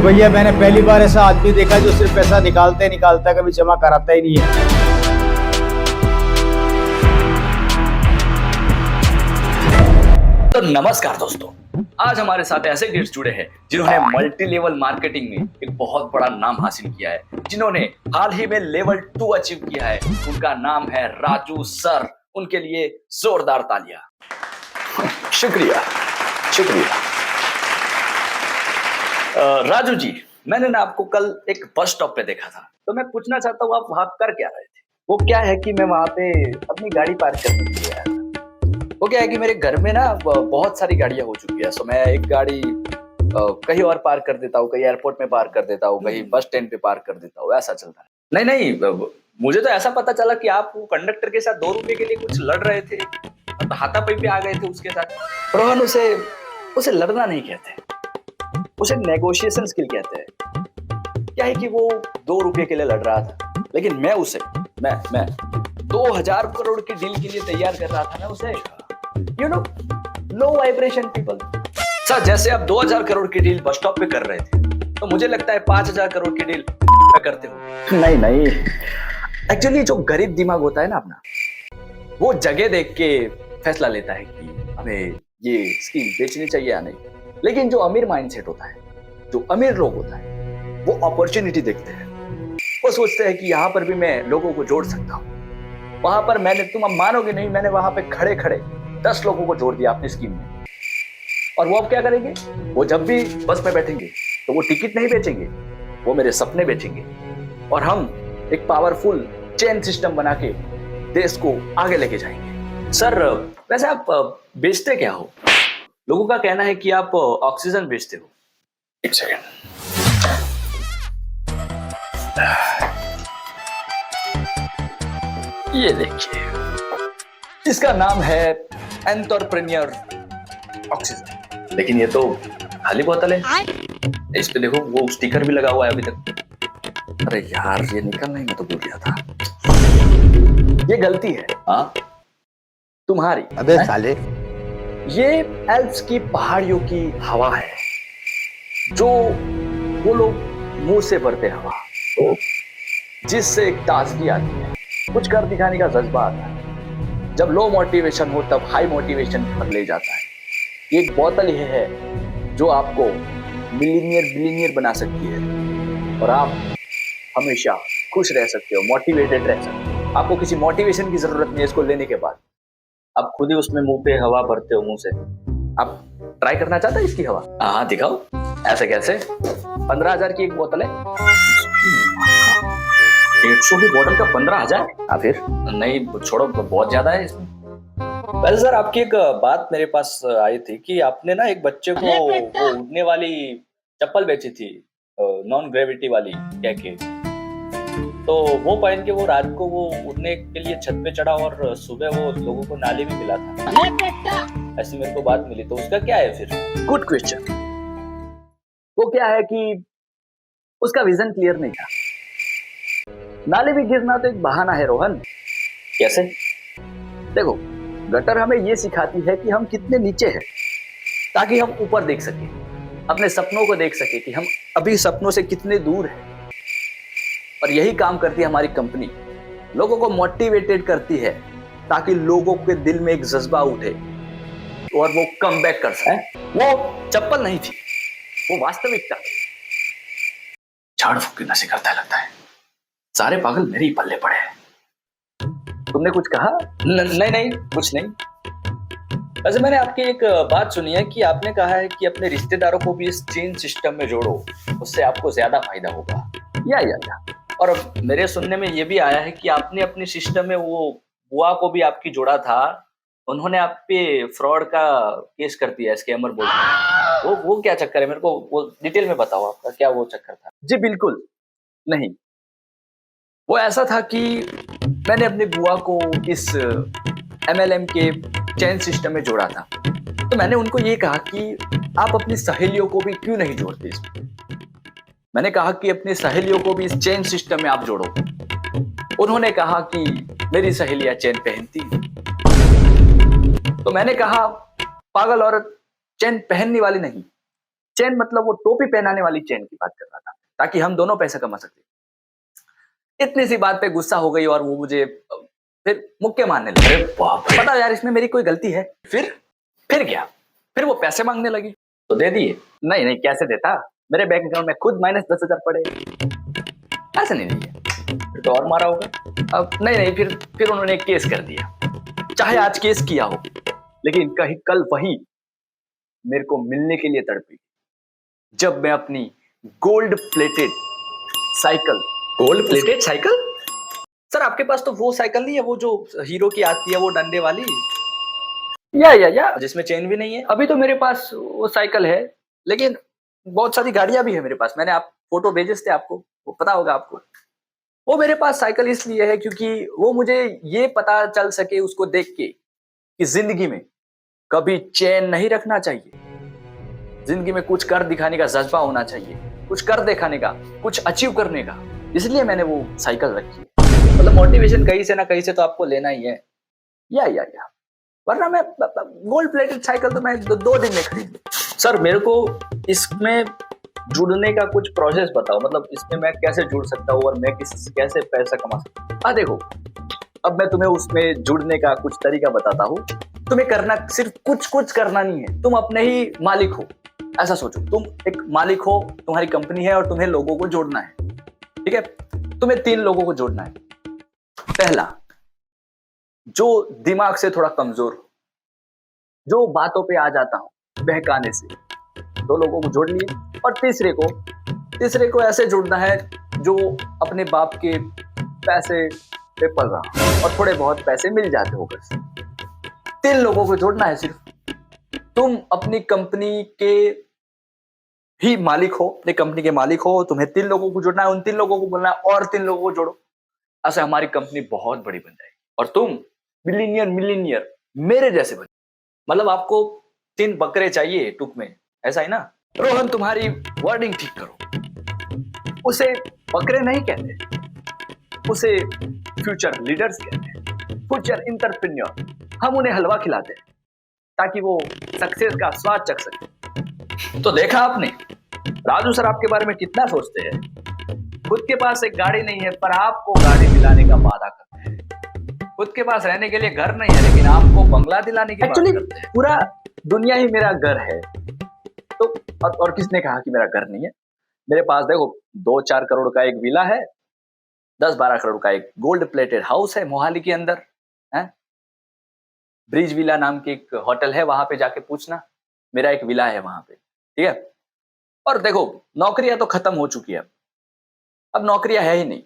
कि भैया मैंने पहली बार ऐसा आदमी देखा जो सिर्फ पैसा निकालता ही निकालता है, कभी जमा कराता ही नहीं है। तो नमस्कार दोस्तों, आज हमारे साथ ऐसे गेस्ट जुड़े हैं जिन्होंने मल्टी लेवल मार्केटिंग में एक बहुत बड़ा नाम हासिल किया है, जिन्होंने हाल ही में लेवल 2 अचीव किया है। उनका नाम है राजू सर। उनके लिए जोरदार तालियां। शुक्रिया शुक्रिया। राजू जी, मैंने ना आपको कल एक बस स्टॉप पे देखा था, तो मैं पूछना चाहता हूँ आप वहां कर क्या रहे थे? वो क्या है कि मैं वहां पे अपनी गाड़ी पार्क करने के लिए आया था। वो क्या है कि मेरे घर में ना बहुत सारी गाड़ियां हो चुकी है, सो मैं एक गाड़ी कहीं और पार्क कर देता हूँ, कहीं एयरपोर्ट में पार्क कर देता हूँ, कहीं बस स्टैंड पे पार्क कर देता हूँ, ऐसा चलता है। नहीं, मुझे तो ऐसा पता चला कि आप कंडक्टर के साथ 2 रुपए के लिए कुछ लड़ रहे थे, हाथापाई पे आ गए थे उसके साथ। रोहन, उसे लड़ना नहीं कहते, उसे नेगोशिएशन स्किल कहते हैं। क्या है कि वो 2 रुपए के लिए लड़ रहा था, लेकिन मैं 2000 करोड़ की डील के लिए तैयार कर रहा था ना उसे। You know, low vibration people. Sir, जैसे आप 2000 करोड़ की डील बस स्टॉप पे कर रहे थे, तो मुझे लगता है 5000 करोड़ की डील करते हो। नहीं, एक्चुअली जो गरीब दिमाग होता है ना अपना, वो जगह देख के फैसला लेता है कि हमें ये स्कीम बेचनी चाहिए या नहीं। लेकिन जो अमीर माइंडसेट होता है, जो अमीर लोग होता है, वो अपॉर्चुनिटी देखते हैं। वो सोचते हैं कि यहाँ पर भी मैं लोगों को जोड़ सकता हूँ। वहां पर तुम अब मानोगे नहीं, मैंने वहां पे खड़े 10 लोगों को जोड़ दिया अपनी स्कीम में। और वो अब क्या करेंगे? वो जब भी बस में बैठेंगे तो वो टिकट नहीं बेचेंगे, वो मेरे सपने बेचेंगे। और हम एक पावरफुल चेन सिस्टम बना के देश को आगे लेके जाएंगे। सर, वैसे आप बेचते क्या हो? लोगों का कहना है कि आप ऑक्सीजन बेचते हो। एक सेकंड। ये देखिए, इसका नाम है एंटरप्रेन्योर ऑक्सीजन। लेकिन ये तो खाली बोतल है। इस पे देखो, वो स्टिकर भी लगा हुआ है अभी तक। अरे यार, ये निकलना ही मैं तो भूल गया था। ये गलती है हाँ तुम्हारी। अबे साले, ये एल्प्स की पहाड़ियों की हवा है, जो वो लोग मुंह से भरते हवा, तो जिससे एक ताजगी आती है, कुछ कर दिखाने का जज्बा आता है। जब लो मोटिवेशन हो तब हाई मोटिवेशन पर ले जाता है। ये एक बोतल ही है जो आपको बिलियनियर बना सकती है, और आप हमेशा खुश रह सकते हो, मोटिवेटेड रह सकते हो। आपको किसी मोटिवेशन की जरूरत नहीं है इसको लेने के बाद। आप खुद ही उसमें मुंह पे हवा भरते हो, मुंह से। आप ट्राई करना चाहते हैं इसकी हवा? हाँ दिखाओ। ऐसे कैसे? 15,000 की एक बोतल है। 100 की बोतल का 15,000? हाँ फिर नहीं, छोड़ो, बहुत ज्यादा है इसमें। वैसे सर, आपकी एक बात मेरे पास आई थी कि आपने ना एक बच्चे को वो उड़ने वाली चप्पल बेची थी, नॉन ग्रेविटी वाली क्या के। तो वो पहन के वो रात को वो उड़ने के लिए छत पे चढ़ा और सुबह वो लोगों को नाली में मिला था। ऐसी मेरे को बात मिली, तो उसका क्या है फिर? Good question. वो क्या है कि उसका विजन क्लियर नहीं था। नाली में गिरना तो एक बहाना है रोहन। कैसे? देखो, गटर हमें ये सिखाती है कि हम कितने नीचे हैं, ताकि हम ऊपर देख सके, अपने सपनों को देख सके कि हम अभी सपनों से कितने दूर हैं। और यही काम करती है हमारी कंपनी, लोगों को मोटिवेटेड करती है ताकि लोगों के दिल में एक जज्बा उठे और वो कम बैक कर सके। वो चप्पल नहीं थी, वो वास्तविकता थी। झाड़ फूक की नशे करता लगता है। सारे पागल मेरे ही पल्ले पड़े हैं। तुमने कुछ कहा? नहीं, कुछ नहीं। वैसे मैंने आपकी एक बात सुनी है कि आपने कहा है कि अपने रिश्तेदारों को भी इस चेन सिस्टम में जोड़ो, उससे आपको ज्यादा फायदा होगा। या और मेरे सुनने में ये भी आया है कि आपने अपने सिस्टम में वो बुआ को भी आपकी जोड़ा था। उन्होंने आप पे फ्रॉड का केस कर दिया, स्कैमर बोल रहे। वो क्या चक्कर है? मेरे को वो डिटेल में बताओ, आपका क्या वो चक्कर था? जी बिल्कुल नहीं, वो ऐसा था कि मैंने अपनी बुआ को इस MLM के चेन सिस्टम में जोड़ा था। तो मैंने उनको ये कहा कि आप अपनी सहेलियों को भी क्यों नहीं जोड़ते इसमें। मैंने कहा कि अपनी सहेलियों को भी इस चेन सिस्टम में आप जोड़ो। उन्होंने कहा कि मेरी सहेलियां चेन पहनती हैं। तो मैंने कहा, पागल औरत, चेन पहनने वाली नहीं, चेन मतलब वो टोपी पहनाने वाली चेन की बात कर रहा था, ताकि हम दोनों पैसा कमा सकते। इतनी सी बात पे गुस्सा हो गई और वो मुझे फिर मुक्के मारने लगी। अरे बाप रे, पता यार इसमें मेरी कोई गलती है? फिर क्या? फिर वो पैसे मांगने लगी, तो दे दिए। नहीं नहीं, कैसे देता, मेरे बैंक अकाउंट में खुद -10,000 पड़े, ऐसे नहीं दिए। फिर तो और मारा होगा। अब नहीं नहीं, फिर उन्होंने एक केस कर दिया। चाहे आज केस किया हो, लेकिन कहीं कल वही मेरे को मिलने के लिए तड़पी, जब मैं अपनी gold plated cycle. Gold plated cycle? Sir आपके पास तो वो साइकिल नहीं है, वो जो हीरो की आती है, वो डंडे वाली, या जिसमें चेन भी नहीं है। अभी तो मेरे पास वो साइकिल है, लेकिन बहुत सारी गाड़ियां भी है मेरे पास। मैंने आप फोटो भेजे थे आपको, वो पता होगा आपको। वो मेरे पास साइकिल इसलिए है क्योंकि वो मुझे ये पता चल सके उसको देख के कि जिंदगी में कभी चैन नहीं रखना चाहिए, जिंदगी में कुछ कर दिखाने का जज्बा होना चाहिए, कुछ कर दिखाने का, कुछ अचीव करने का। इसलिए मैंने वो साइकिल रखी है। मतलब मोटिवेशन कहीं से ना कहीं से तो आपको लेना ही है, या वरना मैं गोल्ड प्लेटेड साइकिल तो मैं 2 दिन में खरीद लूं। सर मेरे को इसमें जुड़ने का कुछ प्रोसेस बताओ, मतलब इसमें मैं कैसे जुड़ सकता हूँ और मैं कैसे पैसा कमा सकता हूँ। देखो, अब मैं तुम्हें उसमें जुड़ने का कुछ तरीका बताता हूँ। तुम्हें करना सिर्फ कुछ करना नहीं है, तुम अपने ही मालिक हो, ऐसा सोचो। तुम एक मालिक हो, तुम्हारी कंपनी है और तुम्हें लोगों को जोड़ना है, ठीक है? तुम्हें 3 लोगों को जोड़ना है। पहला, जो दिमाग से थोड़ा कमजोर हो, जो बातों पे आ जाता हो बहकाने से, 2 लोगों को जोड़ लिए। और तीसरे को ऐसे जोड़ना है जो अपने बाप के पैसे पे पल रहा और थोड़े बहुत पैसे मिल जाते हो बस। 3 लोगों को जोड़ना है सिर्फ। तुम अपनी कंपनी के ही मालिक हो, अपनी कंपनी के मालिक हो, तुम्हें 3 लोगों को जोड़ना है, उन 3 लोगों को बोलना है और 3 लोगों को जोड़ो। ऐसे हमारी कंपनी बहुत बड़ी बन जाएगी और तुम मिलीनियर मेरे जैसे बन। मतलब आपको 3 बकरे चाहिए टूक में, ऐसा ही ना? रोहन, तुम्हारी वर्डिंग ठीक करो। उसे बकरे नहीं कहते, उसे फ्यूचर लीडर्स कहते हैं, फ्यूचर एंटरप्रेन्योर। हम उन्हें हलवा खिलाते हैं ताकि वो सक्सेस का स्वाद चख सके। तो देखा आपने, राजू सर आपके बारे में कितना सोचते हैं। खुद के पास एक गाड़ी नहीं है पर आपको गाड़ी दिलाने का वादा करते हैं। खुद के पास रहने के लिए घर नहीं है लेकिन आपको बंगला दिलाने की बात करते हैं। पूरा दुनिया ही मेरा घर है। तो और किसने कहा कि मेरा घर नहीं है? मेरे पास देखो 2-4 करोड़ का एक विला है, 10-12 करोड़ का एक गोल्ड प्लेटेड हाउस है मोहाली के अंदर, है ब्रिज विला नाम की एक होटल है, वहां पे जाके पूछना, मेरा एक विला है वहां पे, ठीक है? और देखो, नौकरियां तो खत्म हो चुकी है, अब नौकरियां है ही नहीं।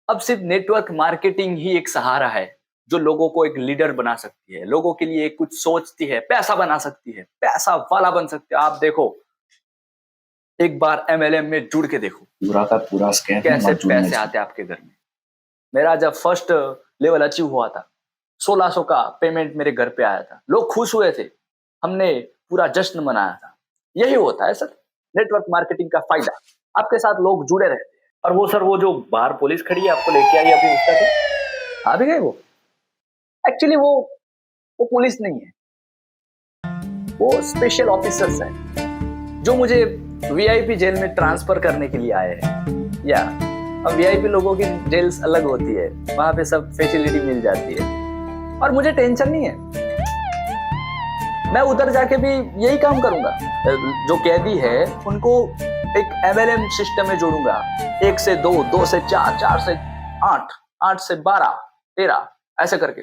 अब सिर्फ नेटवर्क मार्केटिंग ही एक सहारा है जो लोगों को एक लीडर बना सकती है, लोगों के लिए कुछ सोचती है, पैसा बना सकती है, पैसा वाला बन सकते हो। आप देखो, एक बार MLM में जुड़ के देखो, पूरा का पूरा स्कैम कैसे पैसे आते आपके घर में। मेरा जब फर्स्ट लेवल अचीव हुआ था, 1600 का पेमेंट मेरे घर पे आया था, लोग खुश हुए थे, हमने पूरा जश्न मनाया था। यही होता है सर नेटवर्क मार्केटिंग का फायदा, आपके साथ लोग जुड़े रहते हैं। और वो सर, वो जो बाहर पुलिस खड़ी है आपको लेके आई अभी, उसका क्या आ भी गए? वो एक्चुअली वो पुलिस नहीं है, वो स्पेशल ऑफिसर्स हैं जो मुझे VIP जेल में ट्रांसफर करने के लिए आए हैं। या अब VIP लोगों की जेल्स अलग होती है, वहां पे सब फैसिलिटी मिल जाती है और मुझे टेंशन नहीं है। मैं उधर जाके भी यही काम करूंगा। जो कैदी है उनको एक MLM सिस्टम में जोड़ूंगा, 1 से 2, 2 से 4, 4 से 8, 8 से 12, 13 ऐसे करके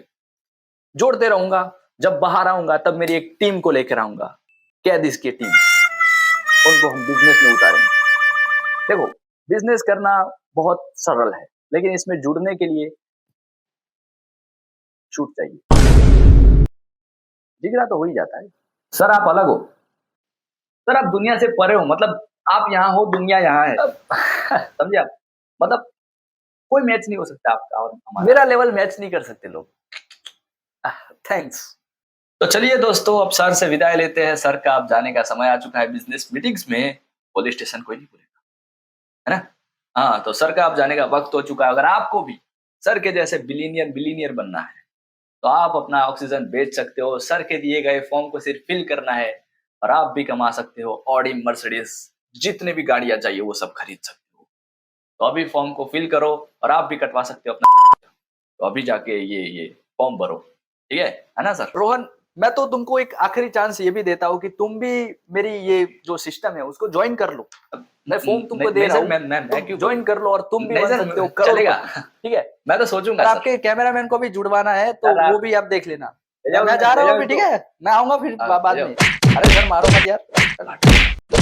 जोड़ते रहूंगा। जब बाहर आऊंगा तब मेरी एक टीम को लेकर आऊंगा, कैदिस की टीम, उनको हम बिजनेस में उतारेंगे। देखो, बिजनेस करना बहुत सरल है लेकिन इसमें जुड़ने के लिए छूट चाहिए, जिगरा तो हो ही जाता है। सर आप अलग हो, सर आप दुनिया से परे हो, मतलब आप यहाँ हो, दुनिया यहाँ है। समझे आप? मतलब कोई मैच नहीं हो सकता आपका और हमारा, मेरा लेवल मैच नहीं कर सकते लोग। थैंक्स। तो चलिए दोस्तों, अब सर से विदाई लेते हैं। सर का अब जाने का समय आ चुका है, बिजनेस मीटिंग्स में पुलिस स्टेशन कोई नहीं बोलेगा, है ना? हाँ, तो सर का अब जाने का वक्त हो चुका है। अगर आपको भी सर के जैसे बिलीनियर बनना है तो आप अपना ऑक्सीजन बेच सकते हो। सर के दिए गए फॉर्म को सिर्फ फिल करना है और आप भी कमा सकते हो। ऑडी, मर्सिडीज, जितने भी गाड़ियां चाहिए वो सब खरीद सकते हो। तो अभी फॉर्म को फिल करो और आप भी कटवा सकते हो अपना। तो अभी जाके ये फॉर्म भरो, ठीक है ना सर? रोहन, मैं तो तुमको एक आखिरी चांस ये भी देता हूँ कि तुम भी मेरी ये जो सिस्टम है उसको ज्वाइन कर लो। मैं फॉर्म तुमको दे रहा हूँ, मैं क्यों ज्वाइन कर लो और तुम भी बन सकते हो चलेगा, ठीक है? मैं तो सोचूंगा। आपके कैमरामैन को भी जुड़वाना है तो वो भी आप देख लेना। मैं जा रहा हूँ अभी, ठीक है? मैं आऊंगा फिर बाद में। अरे सर मारो मत यार।